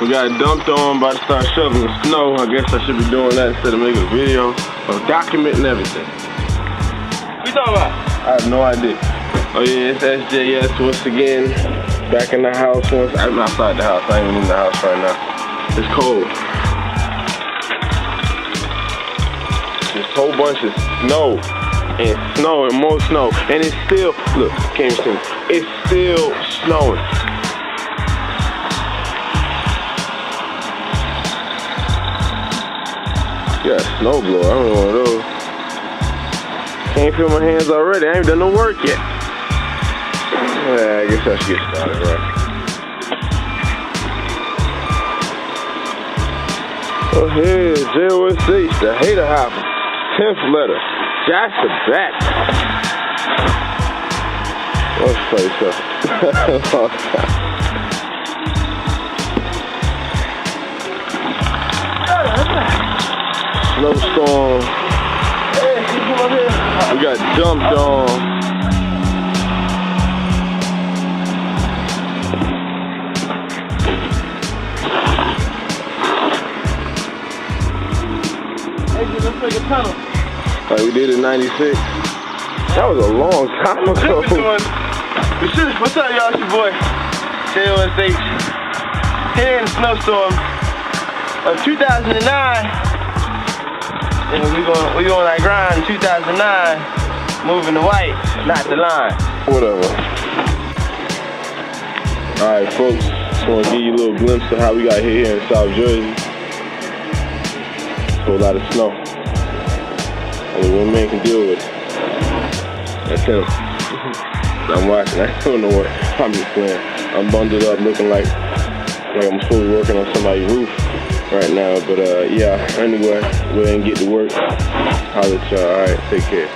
We got dumped on, about to start shoveling snow. I guess I should be doing that instead of making a video of documenting everything. What you talking about? I have no idea. Oh yeah, it's SJS once again. Back in the house once. I'm outside the house. I ain't even in the house right now. It's cold. This whole bunch of snow and more snow. And it's still, look, can't even see me. It's still snowing. Yeah, snowblower. I don't know one of those. Can't feel my hands already. I ain't done no work yet. Yeah, I guess I should get started, right? Oh, here's JOSH, the hater hopper. 10th letter. Josh the back. Let's play something. Snowstorm. We got dumped on. Hey, let's make a tunnel. Like we did in '96. That was a long time ago. What's up, y'all? It's your boy, JOSH. Here in the snowstorm of 2009. And we on that grind in 2009, moving the white, not the line. Whatever. Alright folks, just want to give you a little glimpse of how we got here in South Jersey. A whole lot of snow. Only one man can deal with it. That's him. I'm watching, I don't know what, I'm just playing. I'm bundled up looking like I'm supposed to be working on somebody's roof right now, but yeah, anyway, go ahead and get to work. Holla at y'all, alright, take care.